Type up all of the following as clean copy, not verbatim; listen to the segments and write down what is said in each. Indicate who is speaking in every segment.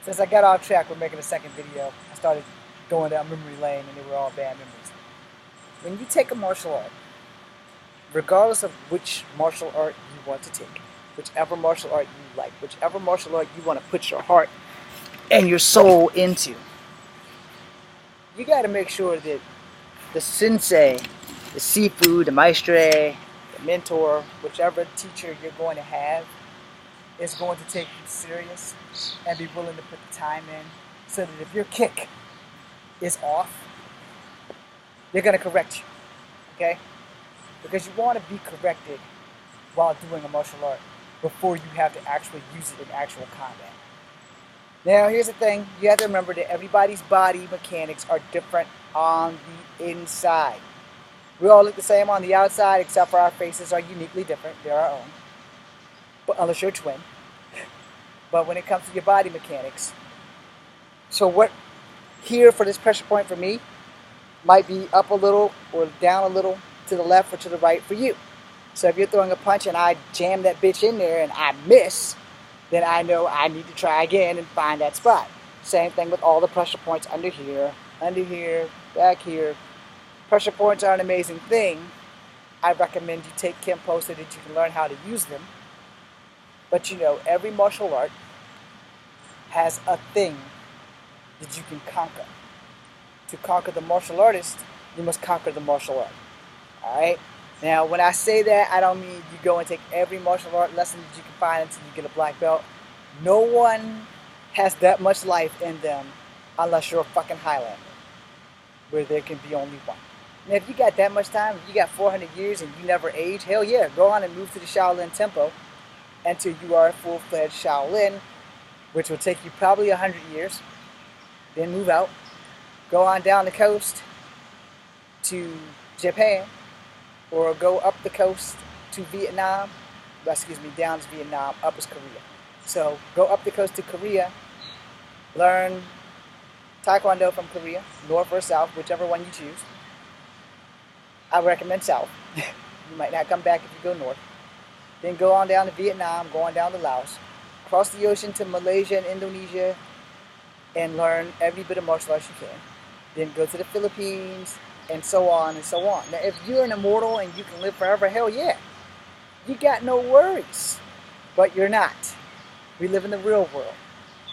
Speaker 1: Since I got off track, we're making a second video. I started going down memory lane and they were all bad memories. When you take a martial art, regardless of which martial art you want to take, whichever martial art you like, whichever martial art you want to put your heart and your soul into, you got to make sure that the sensei, the sifu, the maestre, the mentor, whichever teacher you're going to have, is going to take you serious and be willing to put the time in so that if your kick is off, they're going to correct you, okay? Because you want to be corrected while doing a martial art before you have to actually use it in actual combat. Now, here's the thing. You have to remember that everybody's body mechanics are different on the inside. We all look the same on the outside, except for our faces are uniquely different. They're our own. But unless you're a twin. But when it comes to your body mechanics, so what here for this pressure point for me might be up a little or down a little to the left or to the right for you. So if you're throwing a punch and I jam that bitch in there and I miss, then I know I need to try again and find that spot. Same thing with all the pressure points under here, back here. Pressure points are an amazing thing. I recommend you take Kenpo so that you can learn how to use them. But you know, every martial art has a thing that you can conquer. To conquer the martial artist, you must conquer the martial art. Alright? Now, when I say that, I don't mean you go and take every martial art lesson that you can find until you get a black belt. No one has that much life in them unless you're a fucking Highlander, where there can be only one. Now, if you got that much time, if you got 400 years and you never age, hell yeah, go on and move to the Shaolin Tempo until you are a full-fledged Shaolin, which will take you probably 100 years. Then move out. Go on down the coast to Japan, or go up the coast to Vietnam. Excuse me, down is Vietnam, up is Korea. So go up the coast to Korea, learn Taekwondo from Korea, north or south, whichever one you choose. I recommend south. You might not come back if you go north. Then go on down to Vietnam, go on down to Laos, cross the ocean to Malaysia and Indonesia, and learn every bit of martial arts you can. Then go to the Philippines, and so on and so on. Now, if you're an immortal and you can live forever, hell yeah. You got no worries. But you're not. We live in the real world.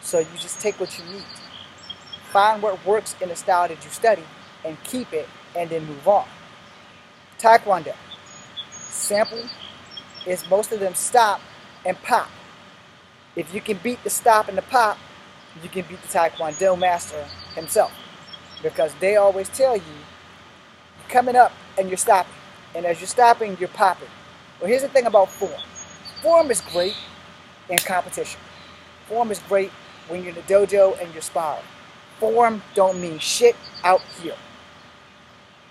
Speaker 1: So you just take what you need. Find what works in the style that you study and keep it, and then move on. Taekwondo. Sample is most of them stop and pop. If you can beat the stop and the pop, you can beat the Taekwondo master himself. Because they always tell you, you're coming up and you're stopping. And as you're stopping, you're popping. Well, here's the thing about form. Form is great in competition. Form is great when you're in the dojo and you're sparring. Form don't mean shit out here.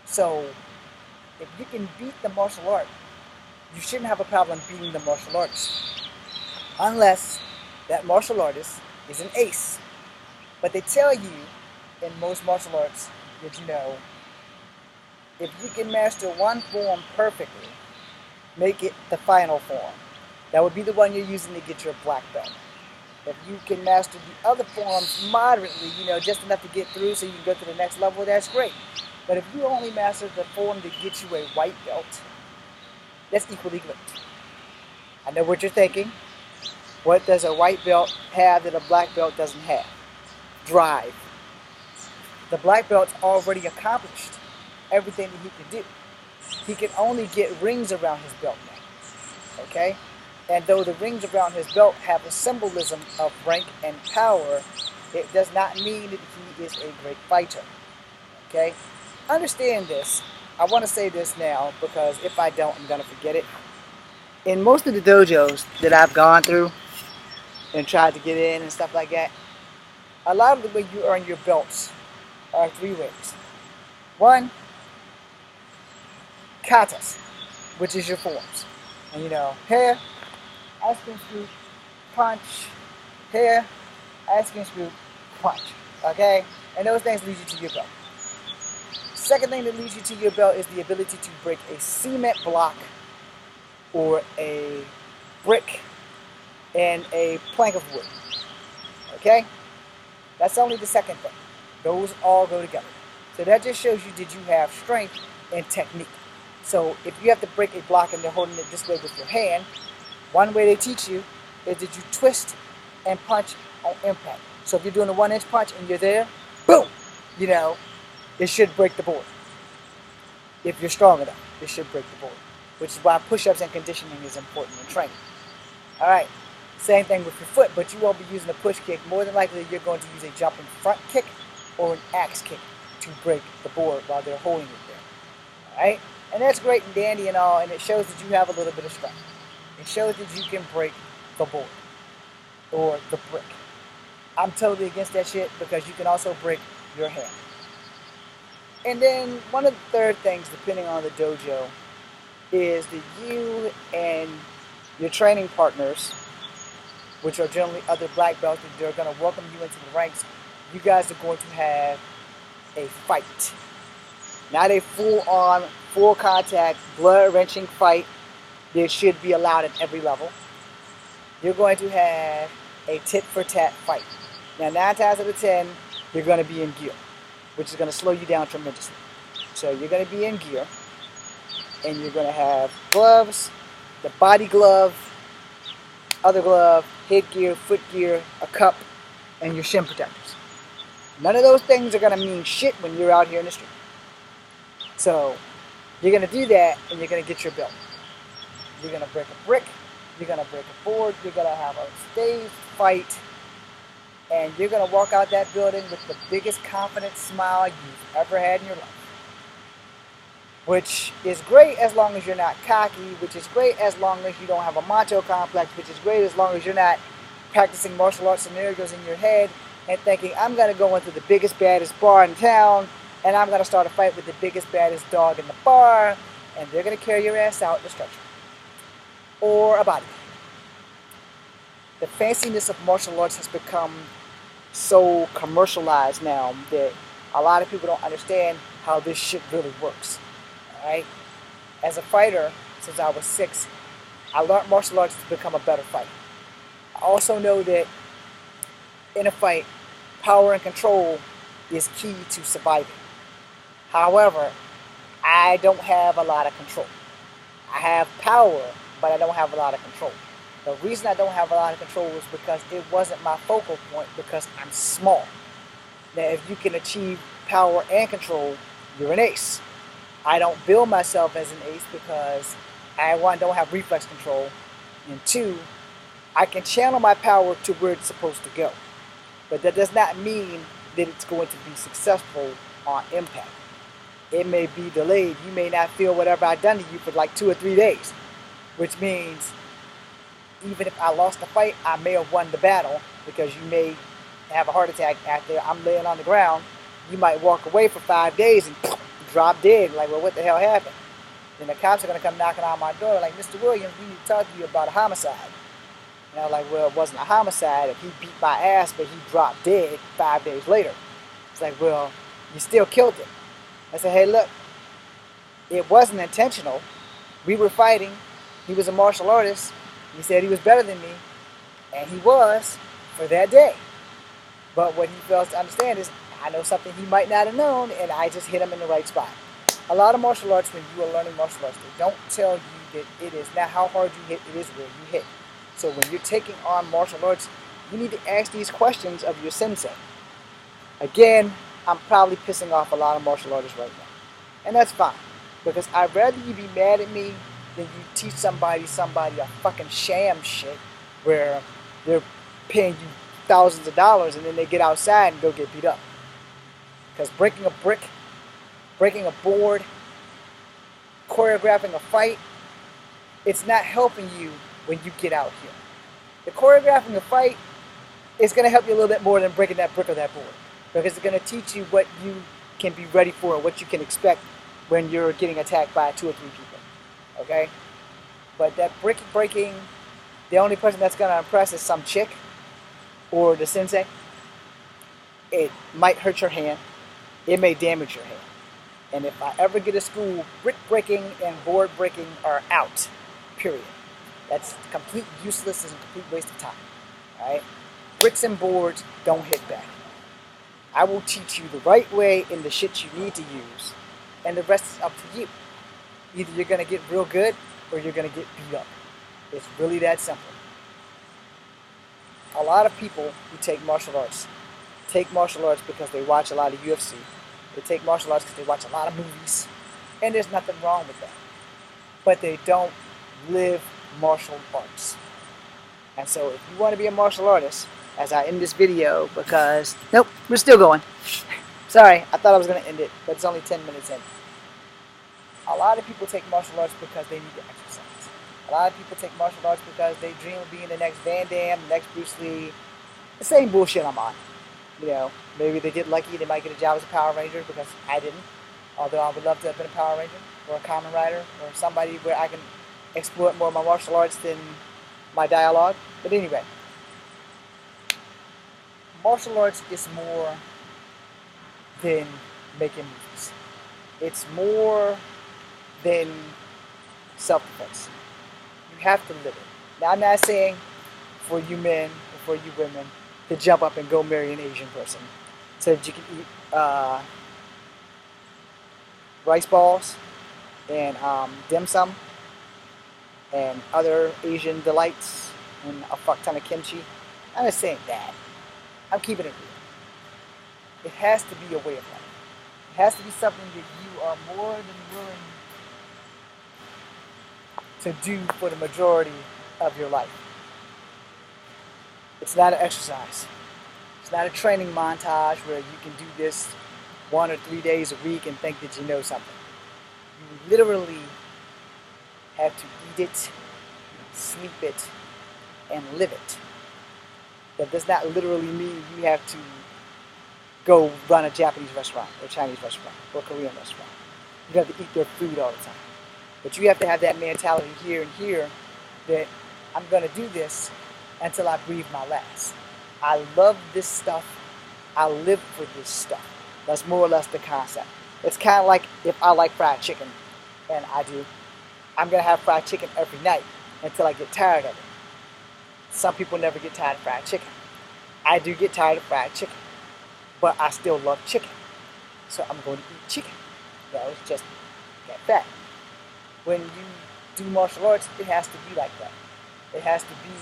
Speaker 1: So, if you can beat the martial art, you shouldn't have a problem beating the martial artist. Unless that martial artist is an ace. But they tell you in most martial arts that, you know, if you can master one form perfectly, make it the final form. That would be the one you're using to get your black belt. If you can master the other forms moderately, you know, just enough to get through so you can go to the next level, that's great. But if you only master the form that gets you a white belt, that's equally great. I know what you're thinking. What does a white belt have that a black belt doesn't have? Drive. The black belt's already accomplished everything that he can do. He can only get rings around his belt now. Okay? And though the rings around his belt have a symbolism of rank and power, it does not mean that he is a great fighter. Okay? Understand this. I want to say this now because if I don't, I'm going to forget it. In most of the dojos that I've gone through and tried to get in and stuff like that, a lot of the way you earn your belts are three ways. One, katas, which is your forms. And you know, hair, ice cream scoop, punch, hair, ice cream scoop, punch. Okay? And those things lead you to your belt. Second thing that leads you to your belt is the ability to break a cement block or a brick and a plank of wood. Okay? That's only the second thing. Those all go together. So that just shows you, did you have strength and technique. So if you have to break a block and they're holding it this way with your hand, one way they teach you is that you twist and punch on impact. So if you're doing a 1-inch punch and you're there, boom, it should break the board. If you're strong enough, it should break the board. Which is why push-ups and conditioning is important in training. All right, same thing with your foot, but you won't be using a push kick. More than likely, you're going to use a jumping front kick or an axe kick to break the board while they're holding it there. All right, and that's great and dandy and all, and it shows that you have a little bit of strength. It shows that you can break the board or the brick. I'm totally against that shit because you can also break your hand. And then one of the third things, depending on the dojo, is that you and your training partners, which are generally other black belts, that are going to welcome you into the ranks, you guys are going to have a fight. Not a full-on, full-contact, blood-wrenching fight that should be allowed at every level. You're going to have a tit-for-tat fight. Now, 9 times out of 10, you're going to be in gear, which is going to slow you down tremendously. So you're going to be in gear, and you're going to have gloves, the body glove, other glove, headgear, foot gear, a cup, and your shin protectors. None of those things are going to mean shit when you're out here in the street. So you're going to do that, and you're going to get your belt. You're going to break a brick, you're going to break a board, you're going to have a staged fight, and you're going to walk out that building with the biggest confident smile you've ever had in your life. Which is great as long as you're not cocky, which is great as long as you don't have a macho complex, which is great as long as you're not practicing martial arts scenarios in your head and thinking, I'm going to go into the biggest, baddest bar in town, and I'm going to start a fight with the biggest, baddest dog in the bar, and they're going to carry your ass out in the stretcher. Or a body. The fanciness of martial arts has become so commercialized now that a lot of people don't understand how this shit really works. Right? As a fighter, since I was 6, I learned martial arts to become a better fighter. I also know that in a fight, power and control is key to surviving. However, I don't have a lot of control. I have power, but I don't have a lot of control. The reason I don't have a lot of control is because it wasn't my focal point because I'm small. Now, if you can achieve power and control, you're an ace. I don't build myself as an ace because I, 1, don't have reflex control, and 2, I can channel my power to where it's supposed to go. But that does not mean that it's going to be successful on impact. It may be delayed. You may not feel whatever I've done to you for like 2 or 3 days, which means even if I lost the fight, I may have won the battle because you may have a heart attack after I'm laying on the ground. You might walk away for 5 days and drop dead, like, well, what the hell happened? Then the cops are going to come knocking on my door, like, Mr. Williams, we need to talk to you about a homicide. And I was like, well, it wasn't a homicide if he beat my ass, but he dropped dead 5 days later. It's like, well, you still killed him. I said, hey, look, it wasn't intentional. We were fighting. He was a martial artist. He said he was better than me, and he was for that day. But what he fails to understand is I know something he might not have known, and I just hit him in the right spot. A lot of martial arts, when you are learning martial arts, they don't tell you that it is not how hard you hit, it is where you hit. So when you're taking on martial arts, you need to ask these questions of your sensei. Again, I'm probably pissing off a lot of martial artists right now. And that's fine, because I'd rather you be mad at me than you teach somebody a fucking sham shit where they're paying you thousands of dollars and then they get outside and go get beat up. Because breaking a brick, breaking a board, choreographing a fight, it's not helping you when you get out here. The choreographing a fight is going to help you a little bit more than breaking that brick or that board. Because it's going to teach you what you can be ready for and what you can expect when you're getting attacked by 2 or 3 people. Okay? But that brick breaking, the only person that's going to impress is some chick or the sensei. It might hurt your hand. It may damage your hand. And if I ever get a school, brick breaking and board breaking are out. Period. That's complete useless and complete waste of time. Alright? Bricks and boards don't hit back. I will teach you the right way and the shit you need to use, and the rest is up to you. Either you're gonna get real good or you're gonna get beat up. It's really that simple. A lot of people who take martial arts because they watch a lot of UFC. They take martial arts because they watch a lot of movies, and there's nothing wrong with that. But they don't live martial arts. And so if you want to be a martial artist, as I end this video, because, nope, we're still going. Sorry, I thought I was going to end it, but it's only 10 minutes in. A lot of people take martial arts because they need to exercise. A lot of people take martial arts because they dream of being the next Van Damme, the next Bruce Lee. The same bullshit I'm on. You know, maybe they get lucky, they might get a job as a Power Ranger, because I didn't. Although I would love to have been a Power Ranger, or a Kamen Rider, or somebody where I can exploit more of my martial arts than my dialogue. But anyway, martial arts is more than making movies. It's more than self-defense. You have to live it. Now, I'm not saying for you men or for you women to jump up and go marry an Asian person so that you can eat rice balls and dim sum and other Asian delights and a fuck ton of kimchi. I'm not saying that. I'm keeping it real. It has to be a way of life. It has to be something that you are more than willing to do for the majority of your life. It's not an exercise. It's not a training montage where you can do this 1 or 3 days a week and think that you know something. You literally have to eat it, sleep it, and live it. That does not literally mean you have to go run a Japanese restaurant or Chinese restaurant or Korean restaurant. You have to eat their food all the time. But you have to have that mentality here and here that I'm going to do this until I breathe my last. I love this stuff. I live for this stuff. That's more or less the concept. It's kind of like if I like fried chicken, and I do, I'm going to have fried chicken every night until I get tired of it. Some people never get tired of fried chicken. I do get tired of fried chicken, but I still love chicken. So I'm going to eat chicken. You know, it's just that fact. When you do martial arts, it has to be like that. It has to be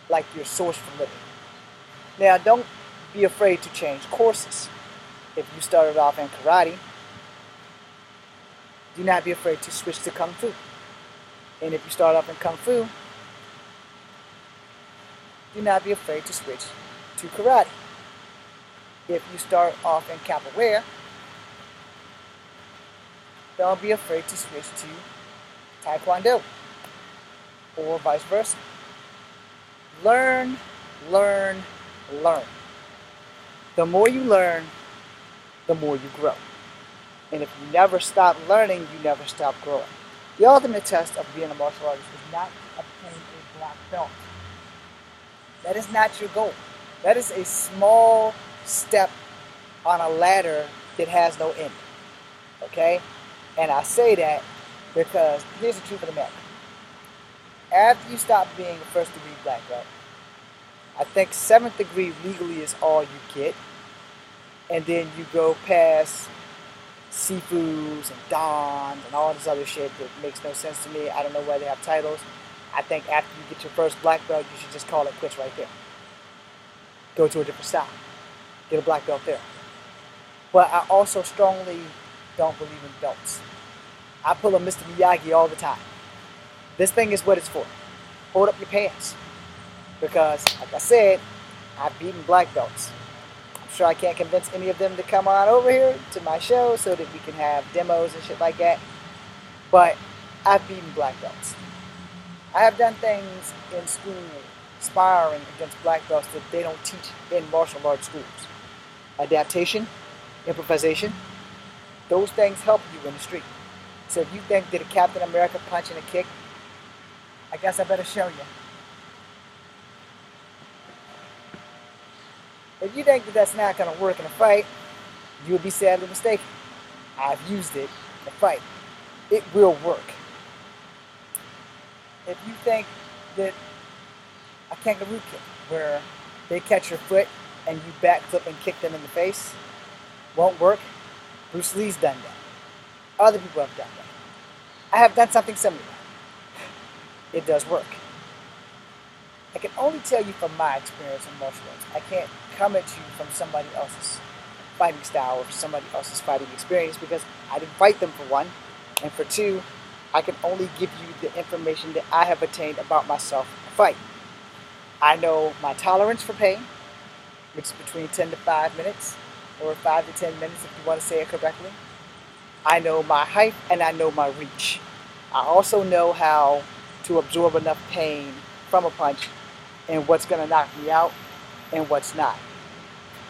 Speaker 1: like your source for living. Now, don't be afraid to change courses. If you started off in karate, do not be afraid to switch to kung fu. And if you start off in kung fu, do not be afraid to switch to karate. If you start off in capoeira, don't be afraid to switch to taekwondo, or vice versa. Learn, learn, learn. The more you learn, the more you grow. And if you never stop learning, you never stop growing. The ultimate test of being a martial artist is not to obtain a black belt. That is not your goal. That is a small step on a ladder that has no end. Okay? And I say that because here's the truth of the matter. After you stop being a first degree black belt, I think 7th degree legally is all you get. And then you go past Sifus and Dons and all this other shit that makes no sense to me. I don't know why they have titles. I think after you get your first black belt, you should just call it quits right there. Go to a different style. Get a black belt there. But I also strongly don't believe in belts. I pull a Mr. Miyagi all the time. This thing is what it's for. Hold up your pants. Because, like I said, I've beaten black belts. I'm sure I can't convince any of them to come on over here to my show so that we can have demos and shit like that. But I've beaten black belts. I have done things in school sparring against black belts that they don't teach in martial arts schools. Adaptation, improvisation, those things help you in the street. So if you think that a Captain America punch and a kick, I guess I better show you. If you think that that's not going to work in a fight, you would be sadly mistaken. I've used it in a fight. It will work. If you think that a kangaroo kick, where they catch your foot and you backflip and kick them in the face, won't work. Bruce Lee's done that. Other people have done that. I have done something similar. It does work. I can only tell you from my experience in martial arts. I can't come at you from somebody else's fighting style or somebody else's fighting experience because I didn't fight them, for one. And for two, I can only give you the information that I have attained about myself in a fight. I know my tolerance for pain, which is between 10 to 5 minutes, or 5 to 10 minutes if you want to say it correctly. I know my height and I know my reach. I also know how to absorb enough pain from a punch and what's going to knock me out and what's not.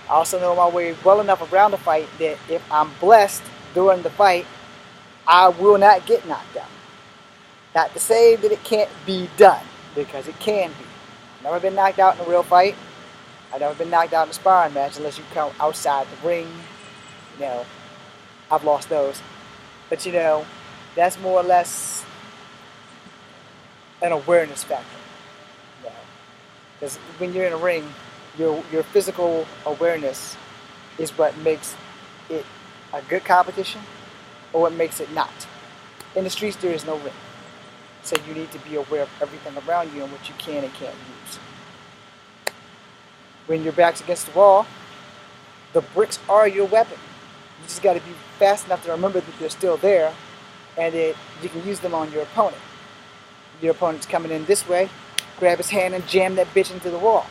Speaker 1: I also know my way well enough around the fight that if I'm blessed during the fight, I will not get knocked out. Not to say that it can't be done, because it can be. I've never been knocked out in a real fight. I've never been knocked out in a sparring match unless you come outside the ring. You know, I've lost those. But you know, that's more or less an awareness factor. You know, because when you're in a ring, your physical awareness is what makes it a good competition or what makes it not. In the streets, there is no ring. So you need to be aware of everything around you and what you can and can't use. When your back's against the wall, the bricks are your weapon. You just got to be fast enough to remember that they're still there and that you can use them on your opponent. Your opponent's coming in this way, grab his hand and jam that bitch into the wall.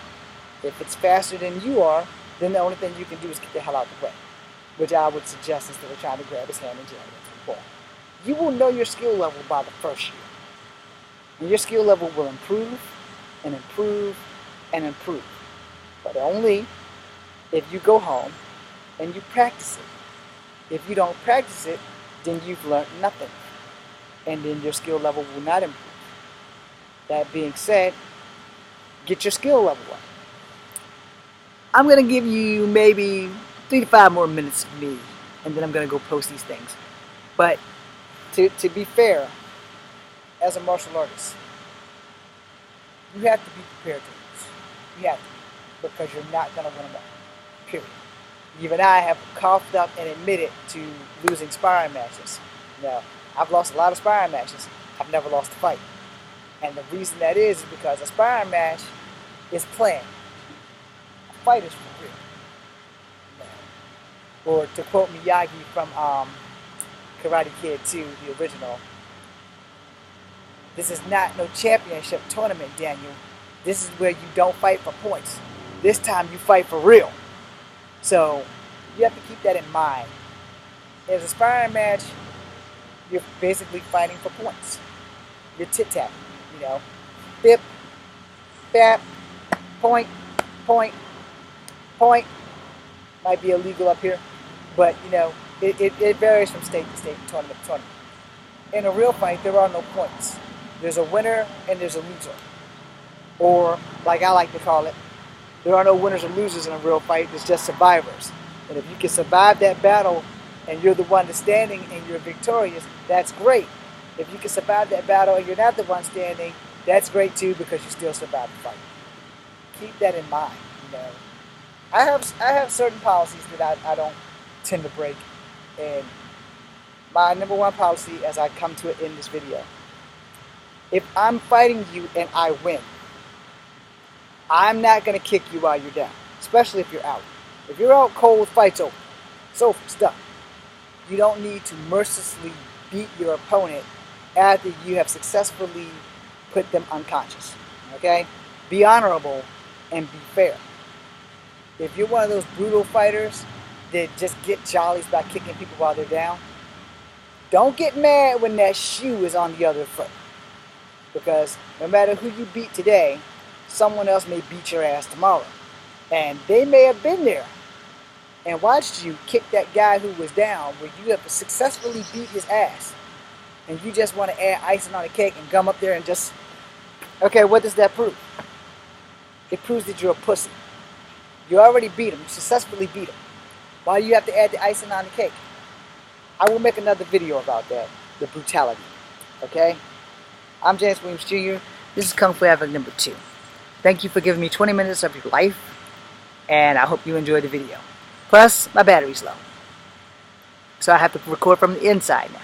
Speaker 1: If it's faster than you are, then the only thing you can do is get the hell out of the way, which I would suggest instead of trying to grab his hand and jam it into the wall. You will know your skill level by the first year. And your skill level will improve and improve and improve. But only if you go home and you practice it. If you don't practice it, then you've learned nothing. And then your skill level will not improve. That being said, get your skill level up. I'm going to give you maybe 3 to 5 more minutes of me, and then I'm going to go post these things. But to be fair, as a martial artist, you have to be prepared to lose. You have to be, because you're not going to win them all. Period. Even I have coughed up and admitted to losing sparring matches. Now, I've lost a lot of sparring matches. I've never lost a fight. And the reason that is because a sparring match is planned. A fight is for real. Or to quote Miyagi from Karate Kid 2, the original, this is not no championship tournament, Daniel. This is where you don't fight for points. This time you fight for real. So you have to keep that in mind. As a sparring match, you're basically fighting for points. You're tit-tapping, you know. Bip, bap, point, point, point. Might be illegal up here, but you know, it varies from state to state, tournament to tournament. In a real fight, there are no points. There's a winner and there's a loser. Or, like I like to call it, there are no winners or losers in a real fight, there's just survivors. And if you can survive that battle and you're the one that's standing and you're victorious, that's great. If you can survive that battle and you're not the one standing, that's great too, because you still survived the fight. Keep that in mind. You know, I have certain policies that I don't tend to break, and my number one policy, as I come to it in this video, if I'm fighting you and I win, I'm not going to kick you while you're down, especially if you're out. If you're out cold, fight's over. It's over. It's done. You don't need to mercilessly beat your opponent after you have successfully put them unconscious. Okay? Be honorable and be fair. If you're one of those brutal fighters that just get jollies by kicking people while they're down, don't get mad when that shoe is on the other foot. Because no matter who you beat today, someone else may beat your ass tomorrow. And they may have been there and watched you kick that guy who was down where you have successfully beat his ass. And you just want to add icing on the cake and come up there and just... Okay, what does that prove? It proves that you're a pussy. You already beat him. You successfully beat him. Why do you have to add the icing on the cake? I will make another video about that. The brutality. Okay? I'm James Williams Jr. This is Kung Fu Advocate number 2. Thank you for giving me 20 minutes of your life. And I hope you enjoyed the video. Plus, my battery's low. So I have to record from the inside now.